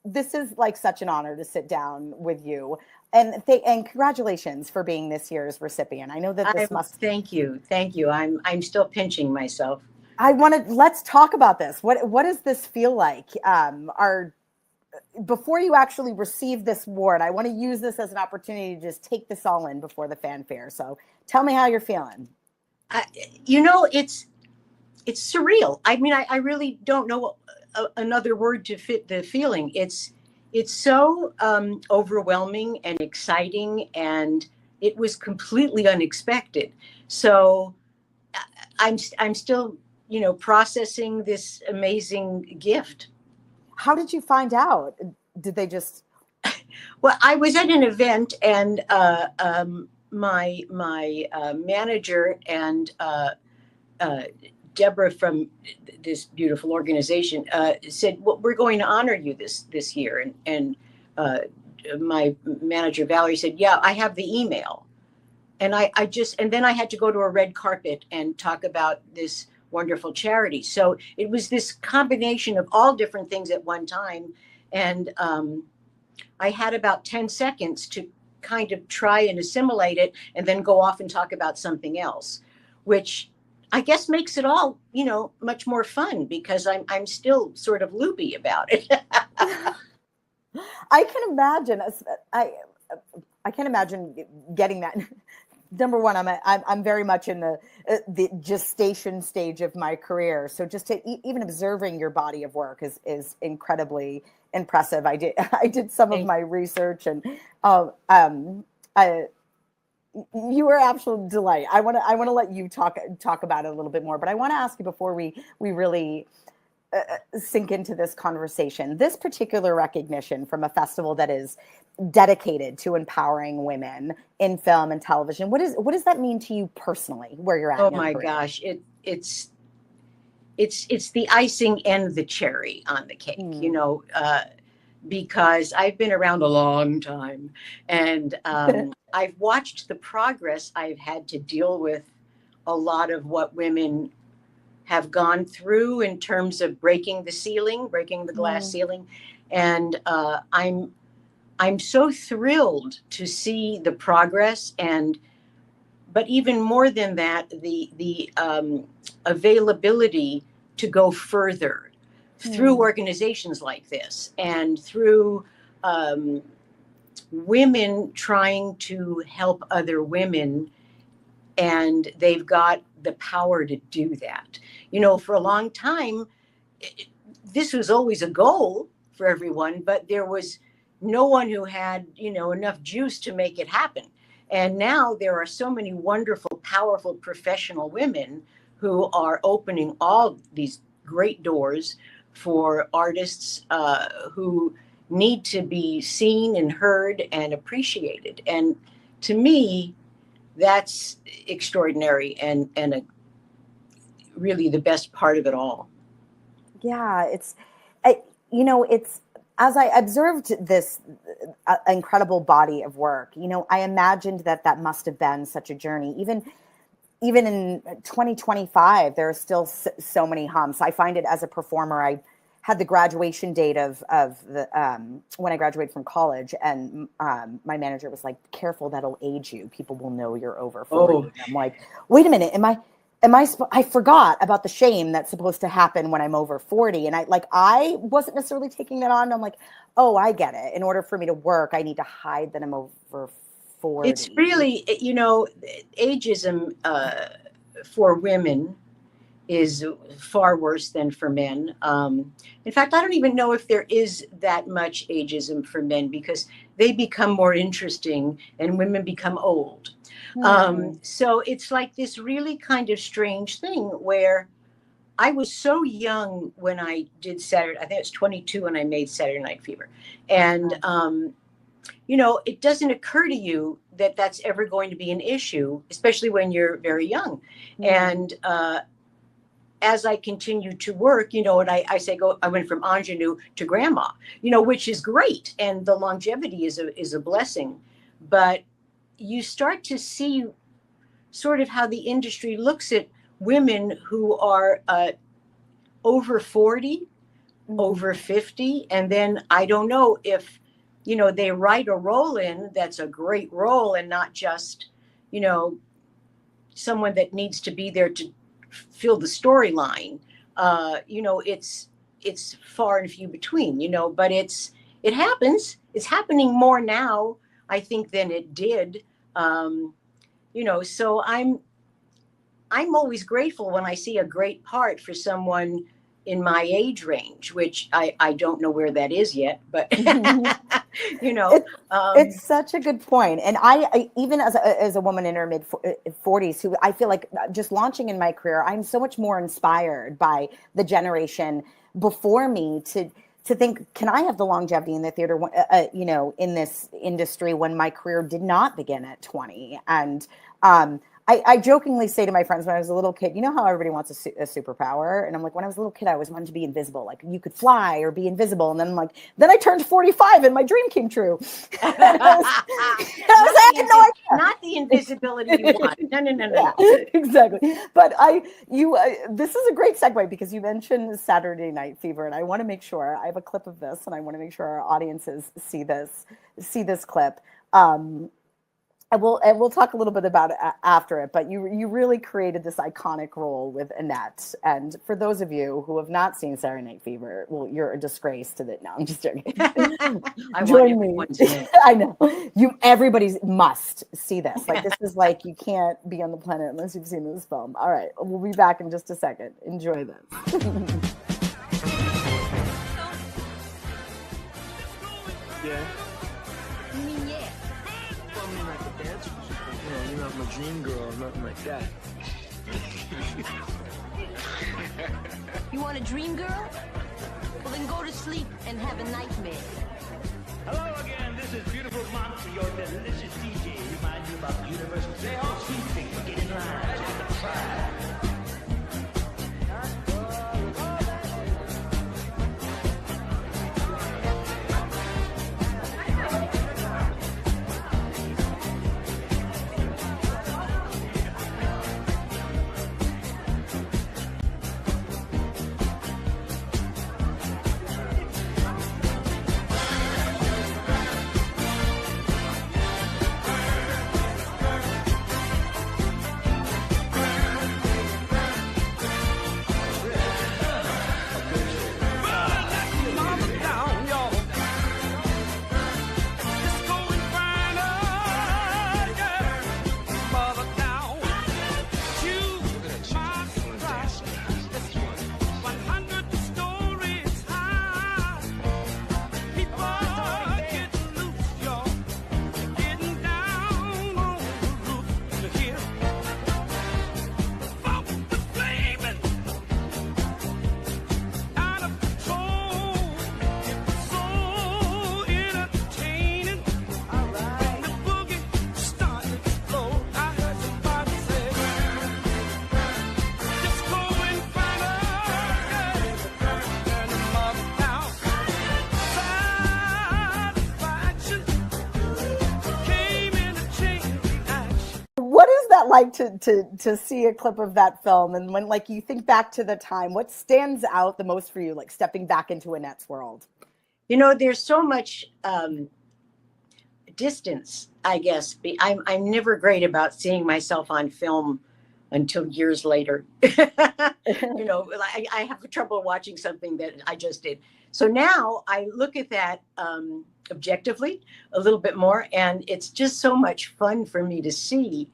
this is like such an honor to sit down with you. And congratulations for being this year's recipient. I know that this must. Thank you, thank you. I'm still pinching myself. Let's talk about this. What does this feel like? Before you actually receive this award, I want to use this as an opportunity to just take this all in before the fanfare. So tell me how you're feeling. You know, it's surreal. I mean, I really don't know another word to fit the feeling. It's so overwhelming and exciting, and it was completely unexpected. So I'm still, processing this amazing gift. How did you find out? Did they just? Well, I was at an event, and my manager and uh, Deborah from this beautiful organization said, "Well, we're going to honor you this year." And my manager Valerie said, "Yeah, I have the email." And and then I had to go to a red carpet and talk about this wonderful charity. So it was this combination of all different things at one time, and I had about 10 seconds to kind of try and assimilate it, and then go off and talk about something else, which I guess makes it all, much more fun, because I'm still sort of loopy about it. I can imagine. I can imagine getting that. Number one, I'm very much in the gestation stage of my career. So just even observing your body of work is incredibly impressive. I did some of my research, and you were an absolute delight. I want to let you talk about it a little bit more, but I want to ask you before we really sink into this conversation. This particular recognition from a festival that is dedicated to empowering women in film and television, what does that mean to you personally, where you're at Oh in your my career? gosh, it's the icing and the cherry on the cake, because I've been around a long time, and I've watched the progress. I've had to deal with a lot of what women have gone through in terms of breaking the glass ceiling. And I'm so thrilled to see the progress, but even more than that, the availability to go further through organizations like this, and through women trying to help other women, and they've got the power to do that. For a long time, this was always a goal for everyone, but there was no one who had, enough juice to make it happen. And now there are so many wonderful, powerful professional women who are opening all these great doors for artists who need to be seen and heard and appreciated. And to me, that's extraordinary, and really the best part of it all. Yeah, it's as I observed this incredible body of work, I imagined that must have been such a journey. Even in 2025, there are still so many humps. I find it as a performer. I had the graduation date of the when I graduated from college, and my manager was like, "Careful, that'll age you. People will know you're over 40." Oh. I'm like, "Wait a minute, I forgot about the shame that's supposed to happen when I'm over 40." And I wasn't necessarily taking that on. I'm like, "Oh, I get it. In order for me to work, I need to hide that I'm over 40." It's really, ageism for women is far worse than for men. In fact, I don't even know if there is that much ageism for men, because they become more interesting and women become old. So it's like this really kind of strange thing, where I was so young when I did Saturday. I think it was 22 when I made Saturday Night Fever. And, it doesn't occur to you that that's ever going to be an issue, especially when you're very young. And as I continued to work, and I say, I went from ingenue to grandma, which is great. And the longevity is a blessing. But you start to see sort of how the industry looks at women who are over 40, over 50. And then I don't know if, they write a role in that's a great role and not just, someone that needs to be there to fill the storyline. It's far and few between, but it happens. It's happening more now, I think, than it did. So I'm always grateful when I see a great part for someone in my age range, which I don't know where that is yet, but it's such a good point. And I even as a woman in her mid 40s, who I feel like just launching in my career, I'm so much more inspired by the generation before me to think, can I have the longevity in the theater, in this industry when my career did not begin at 20? And I jokingly say to my friends when I was a little kid, you know how everybody wants a superpower? And I'm like, when I was a little kid, I always wanted to be invisible. Like, you could fly or be invisible. And then I'm like, then I turned 45 and my dream came true. I had no idea. Not the invisibility you want. No. Yeah, exactly. But this is a great segue because you mentioned Saturday Night Fever, and I want to make sure I have a clip of this, and I want to make sure our audiences see this clip. And we'll talk a little bit about it after it, but you really created this iconic role with Annette. And for those of you who have not seen Saturday Night Fever, well, you're a disgrace to that. No, I'm just joking. Join me. I know. Everybody must see this. Like, this is like, you can't be on the planet unless you've seen this film. All right, we'll be back in just a second. Enjoy this. Yeah. You're not my dream girl or nothing like that. You want a dream girl? Well, then go to sleep and have a nightmare. Hello again, this is Beautiful Monster, your delicious DJ. Remind you about the universal say all sweet things, get in line, just try. Like to see a clip of that film, and when like you think back to the time, what stands out the most for you, like stepping back into Annette's world? There's so much distance, I guess. I'm never great about seeing myself on film until years later. I have trouble watching something that I just did. So now I look at that objectively a little bit more, and it's just so much fun for me to see.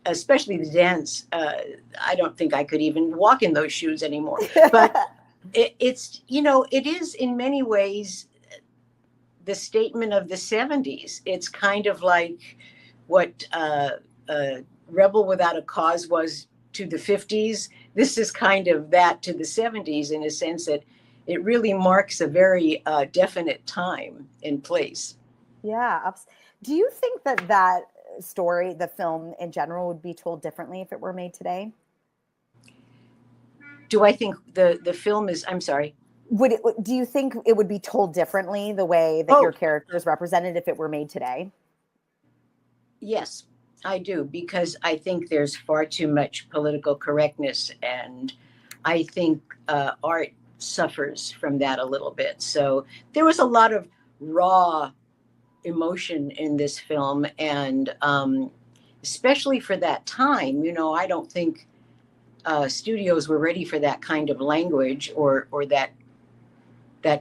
Especially the dance. I don't think I could even walk in those shoes anymore. But it is in many ways the statement of the 70s. It's kind of like what Rebel Without a Cause was to the 50s. This is kind of that to the 70s in a sense that it really marks a very definite time and place. Yeah. Do you think that story, the film in general, would be told differently if it were made today? Do I think the film is, I'm sorry. Do you think it would be told differently the way that your character is represented if it were made today? Yes, I do, because I think there's far too much political correctness, and I think art suffers from that a little bit. So there was a lot of raw emotion in this film, and especially for that time, I don't think studios were ready for that kind of language or that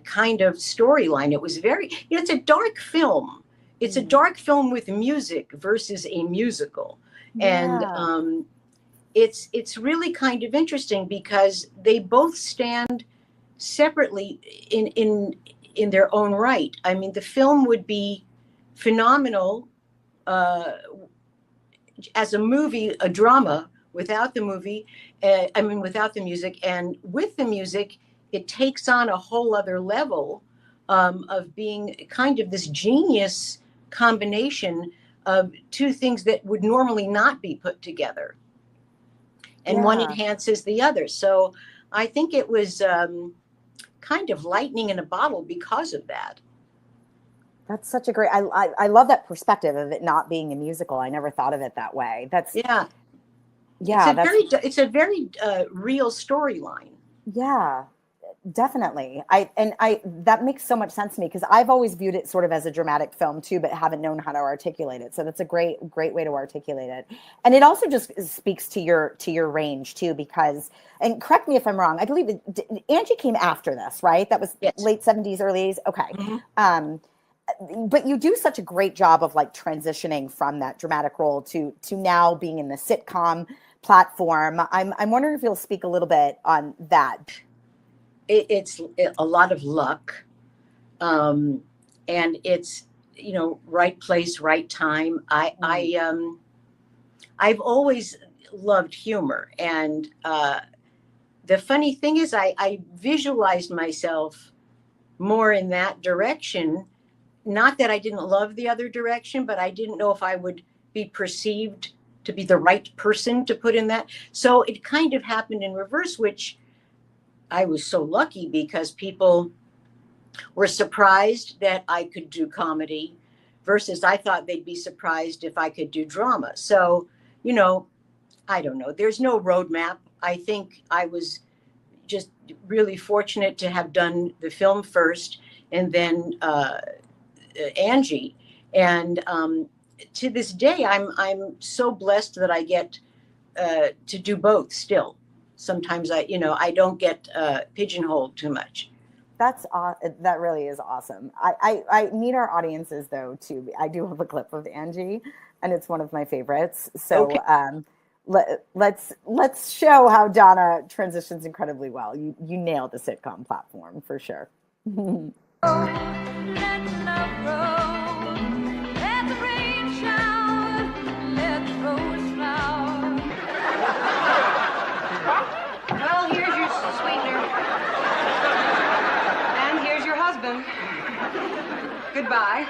kind of storyline. It was very, it's a dark film. It's a dark film with music versus a musical. Yeah. And it's really kind of interesting because they both stand separately in their own right. I mean, the film would be phenomenal as a movie, a drama, without the movie, without the music. And with the music, it takes on a whole other level of being kind of this genius combination of two things that would normally not be put together. And one enhances the other. So I think it was kind of lightning in a bottle because of that. That's such a great, I love that perspective of it not being a musical. I never thought of it that way. That's, yeah. It's a very real storyline. Yeah, definitely. That makes so much sense to me because I've always viewed it sort of as a dramatic film too, but haven't known how to articulate it. So that's a great way to articulate it. And it also just speaks to your range too, because, and correct me if I'm wrong, I believe Angie came after this, right? That was late 70s, early 80s. Okay. Mm-hmm. But you do such a great job of like transitioning from that dramatic role to now being in the sitcom platform. I'm wondering if you'll speak a little bit on that. It's a lot of luck, and it's right place, right time. I've always loved humor, and the funny thing is I visualized myself more in that direction. Not that I didn't love the other direction, but I didn't know if I would be perceived to be the right person to put in that. So it kind of happened in reverse, which I was so lucky because people were surprised that I could do comedy versus I thought they'd be surprised if I could do drama. So, I don't know. There's no roadmap. I think I was just really fortunate to have done the film first and then Angie. And to this day, I'm so blessed that I get to do both still. Sometimes I don't get pigeonholed too much. That really is awesome. I need our audiences though too. I do have a clip of Angie, and it's one of my favorites. So okay. Let's show how Donna transitions incredibly well. You nailed the sitcom platform for sure. Goodbye.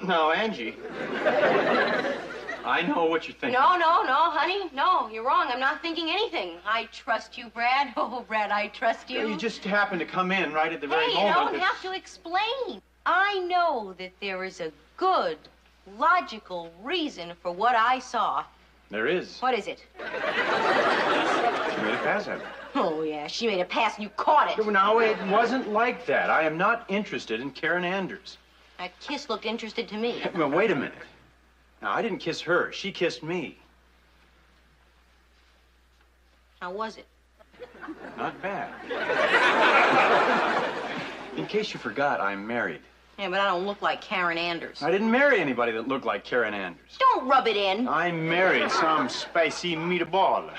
No, Angie. I know what you're thinking. No, honey. No, you're wrong. I'm not thinking anything. I trust you, Brad. Oh, Brad, I trust you. You just happened to come in right at the very moment. Hey, you don't have to explain. I know that there is a good, logical reason for what I saw. There is. What is it? She made a pass at me. Oh, yeah, she made a pass and you caught it. No, it wasn't like that. I am not interested in Karen Anders. That kiss looked interested to me. Well, wait a minute. Now, I didn't kiss her. She kissed me. How was it? Not bad. In case you forgot, I'm married. Yeah, but I don't look like Karen Anders. I didn't marry anybody that looked like Karen Anders. Don't rub it in. I married some spicy meatball.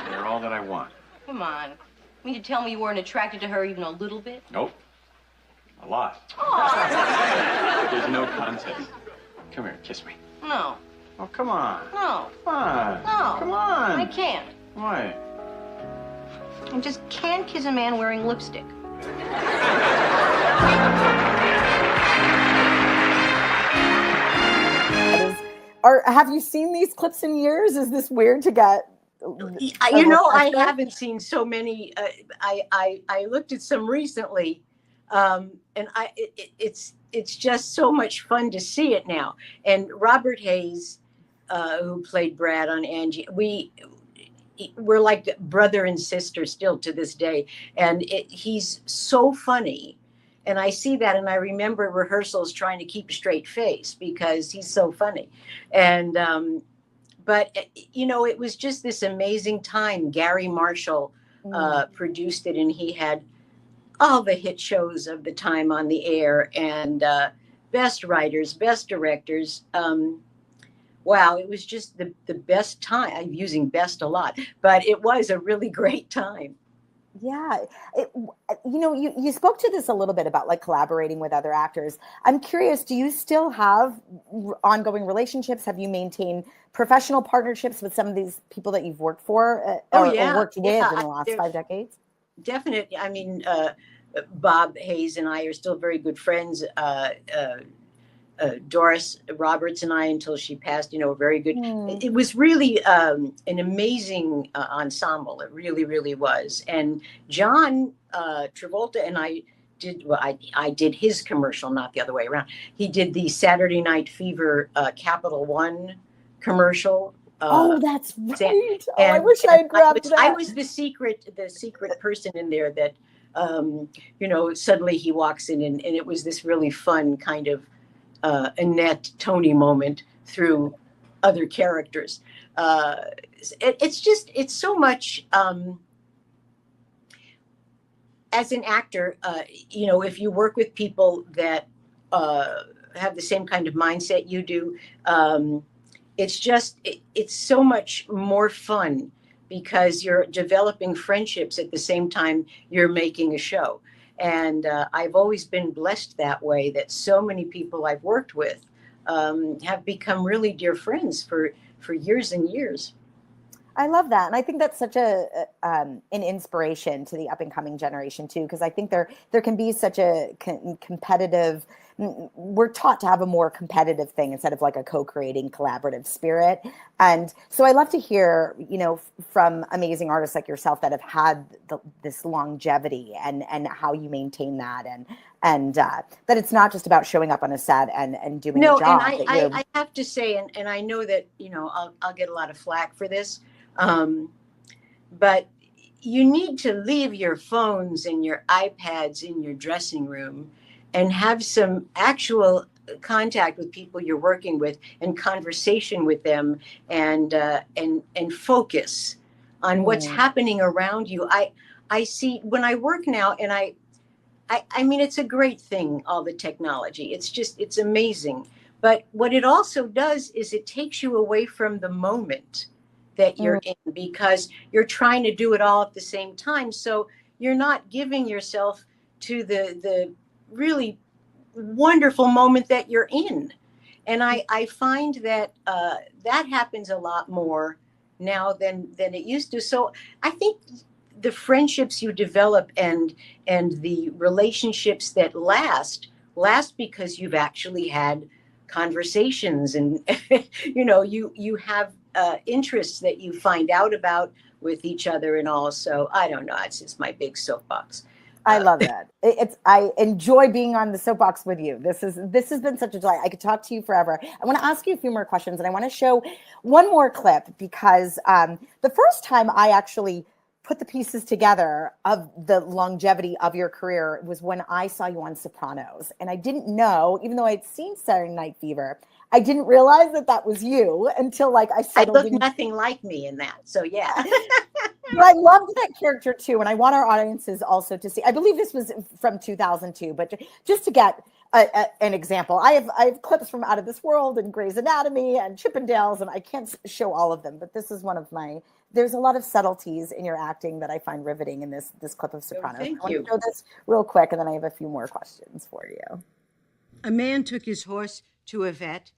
They're all that I want. Come on. You mean to tell me you weren't attracted to her even a little bit? Nope. A lot. Oh. There's no contest. Come here, kiss me. No. Oh, come on. No. Come on. No. Come on. I can't. Why? I just can't kiss a man wearing lipstick. Have you seen these clips in years? Is this weird to get You know, I haven't seen so many. I looked at some recently, and it's just so much fun to see it now. And Robert Hayes, who played Brad on Angie, we're like brother and sister still to this day, and he's so funny. And I see that, and I remember rehearsals trying to keep a straight face because he's so funny. And but you know, it was just this amazing time. Gary Marshall produced it, and he had all the hit shows of the time on the air, and best writers, best directors. Wow, it was just the best time. I'm using best a lot, but it was a really great time. Yeah. You know, you spoke to this a little bit about like collaborating with other actors. I'm curious, do you still have ongoing relationships? Have you maintained professional partnerships with some of these people that you've worked for or worked with in the last 5 decades? Definitely. I mean, Bob Hayes and I are still very good friends. Doris Roberts and I, until she passed, you know, very good. It was really an amazing ensemble. It really, really was. And John Travolta and I did, well, I did his commercial, not the other way around. He did the Saturday Night Fever Capital One commercial. Oh, that's right. I wish I had grabbed that. I was the secret person in there that, you know, suddenly he walks in, and it was this really fun kind of Annette Tony moment through other characters. It's so much. As an actor, you know, if you work with people that have the same kind of mindset you do, it's so much more fun because you're developing friendships at the same time you're making a show. And I've always been blessed that way, that so many people I've worked with have become really dear friends for years and years. I love that. And I think that's such an inspiration to the up and coming generation too, because I think there can be such a competitive, we're taught to have a more competitive thing instead of like a co-creating collaborative spirit. And so I love to hear, you know, from amazing artists like yourself that have had this longevity and how you maintain that and that it's not just about showing up on a set and doing a job. No, and I have to say, and I know that, you know, I'll get a lot of flack for this, but you need to leave your phones and your iPads in your dressing room and have some actual contact with people you're working with and conversation with them and focus on what's happening around you. I see when I work now, and I mean, it's a great thing, all the technology. It's amazing. But what it also does is it takes you away from the moment that you're in, because you're trying to do it all at the same time. So you're not giving yourself to the really wonderful moment that you're in. And I find that that happens a lot more now than it used to. So I think the friendships you develop and the relationships that last because you've actually had conversations, and you know, you have interests that you find out about with each other. And also, I don't know, it's just my big soapbox. I love that. I enjoy being on the soapbox with you. This has been such a delight. I could talk to you forever. I want to ask you a few more questions, and I want to show one more clip because the first time I actually put the pieces together of the longevity of your career was when I saw you on Sopranos, and I didn't know, even though I'd seen Saturday Night Fever, I didn't realize that was you until like I settled. I look nothing like me in that. So yeah. But I loved that character too, and I want our audiences also to see. I believe this was from 2002, but just to get an example, I have clips from Out of This World and Grey's Anatomy and Chippendales, and I can't show all of them, but this is one of my. There's a lot of subtleties in your acting that I find riveting in this clip of Sopranos. Thank I you. want to show this real quick, and then I have a few more questions for you. A man took his horse to a vet,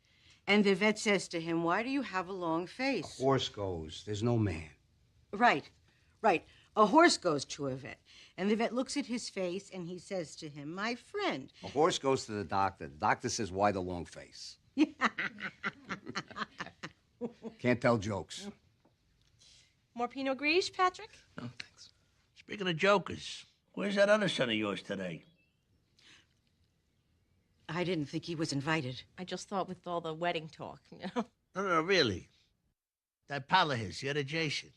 and the vet says to him, "Why do you have a long face?" A horse goes. There's no man. Right. A horse goes to a vet, and the vet looks at his face, and he says to him, "My friend." A horse goes to the doctor. The doctor says, "Why the long face?" Can't tell jokes. More Pinot Gris, Patrick? No, thanks. Speaking of jokers, where's that other son of yours today? I didn't think he was invited. I just thought with all the wedding talk, you know. No, really. That pal of his, the other Jason.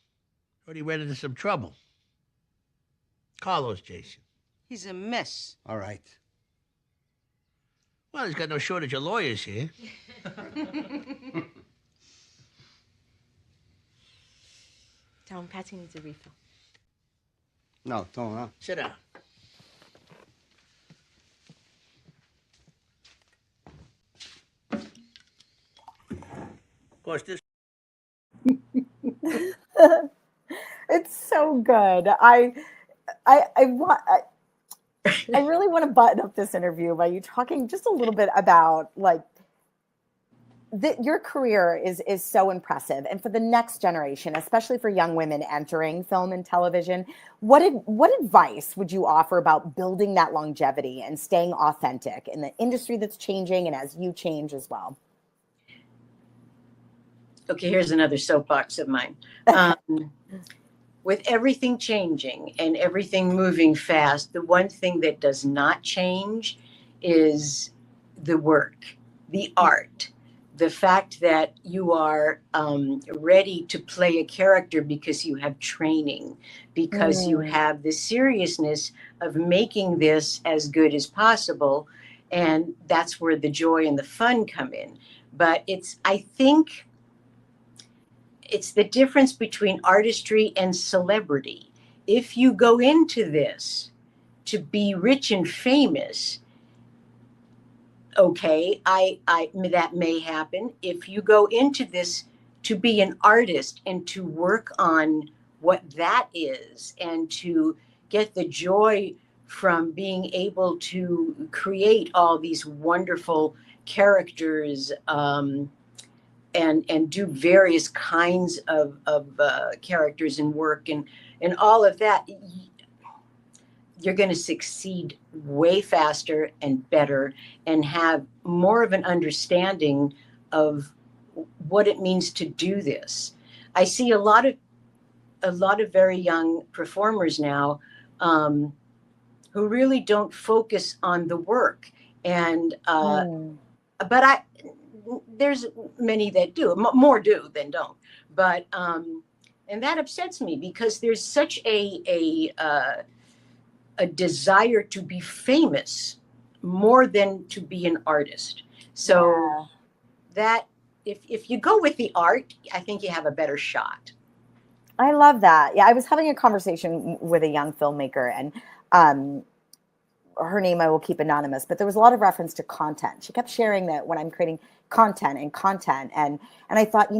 Already ran into some trouble. Carlos Jason. He's a mess. All right. Well, he's got no shortage of lawyers here. Tell him Patsy needs a refill. No, don't, huh? Sit down. Of course, this... It's so good. I really want to button up this interview by you talking just a little bit about like your career is so impressive, and for the next generation, especially for young women entering film and television, what advice would you offer about building that longevity and staying authentic in the industry that's changing and as you change as well? Okay, here's another soapbox of mine. With everything changing and everything moving fast, the one thing that does not change is the work, the art, the fact that you are ready to play a character because you have training, because you have the seriousness of making this as good as possible. And that's where the joy and the fun come in. But I think it's the difference between artistry and celebrity. If you go into this to be rich and famous, okay, I that may happen. If you go into this to be an artist and to work on what that is and to get the joy from being able to create all these wonderful characters, and do various kinds of characters and work and all of that, you're going to succeed way faster and better and have more of an understanding of what it means to do this. I see a lot of very young performers now who really don't focus on the work, and but there's many that do, more do than don't, but and that upsets me because there's such a desire to be famous more than to be an artist. So that if you go with the art, I think you have a better shot. I love that. Yeah, I was having a conversation with a young filmmaker, and her name I will keep anonymous, but there was a lot of reference to content. She kept sharing that when I'm creating content, and I thought,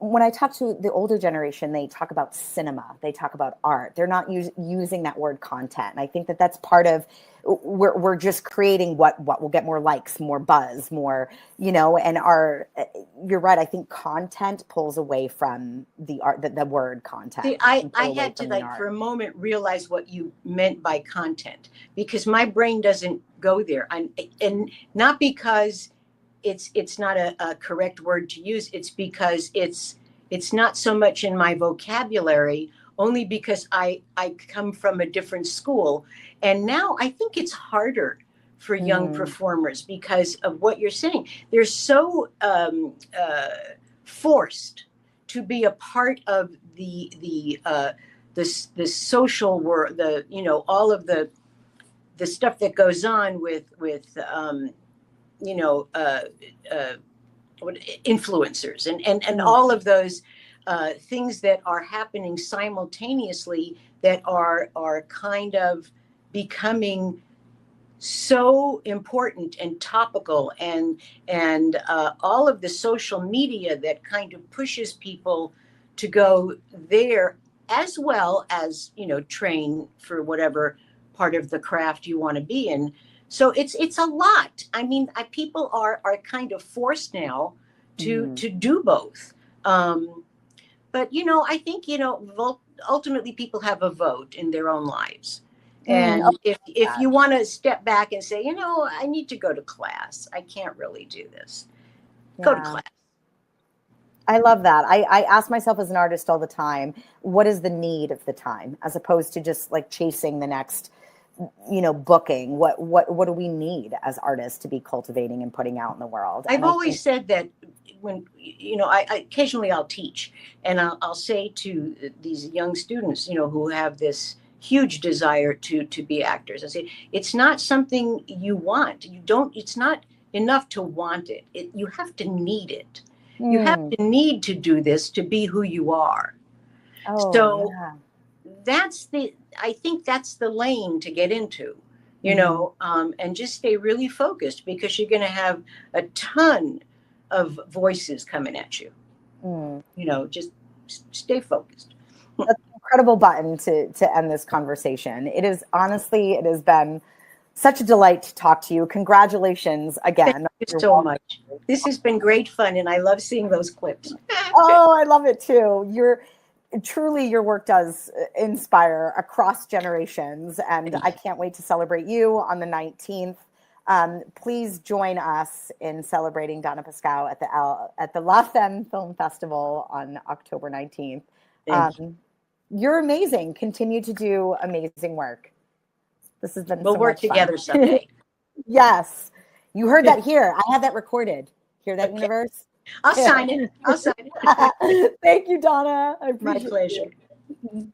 when I talk to the older generation, they talk about cinema, they talk about art. They're not using that word content. And I think that that's part of, we're just creating what will get more likes, more buzz, more, and you're right. I think content pulls away from the art, the word content. See, I had to for a moment realize what you meant by content, because my brain doesn't go there. And not because it's not a correct word to use. It's because it's not so much in my vocabulary, only because I come from a different school. And now I think it's harder for young performers because of what you're saying. They're so forced to be a part of the social world, all of the stuff that goes on with influencers and all of those things that are happening simultaneously that are kind of becoming so important and topical, and all of the social media that kind of pushes people to go there, as well as train for whatever part of the craft you want to be in. So it's a lot. I mean, people are kind of forced now to do both. But I think ultimately people have a vote in their own lives. And if you want to step back and say, I need to go to class, I can't really do this. Go to class. I love that. I ask myself as an artist all the time, what is the need of the time, as opposed to just like chasing the next, booking. What do we need as artists to be cultivating and putting out in the world? I've always said that when, I occasionally I'll teach, and I'll say to these young students, who have this huge desire to be actors, I say, it's not something you want. It's not enough to want it. You have to need it. You have to need to do this to be who you are. Oh, so yeah. I think that's the lane to get into, and just stay really focused, because you're going to have a ton of voices coming at you. Just stay focused. That's an incredible button to end this conversation. It has been such a delight to talk to you. Congratulations again. Thank you so much. This has been great fun, and I love seeing those clips. Oh, I love it too. Your work does inspire across generations, and I can't wait to celebrate you on the 19th. Please join us in celebrating Donna Pescow at the La Femme Film Festival on October 19th. You're amazing. Continue to do amazing work. This has been We'll so work much fun. together someday. Yes. You heard that here. I have that recorded. Hear that, universe? I'll sign it. Thank you, Donna. I appreciate My pleasure. it.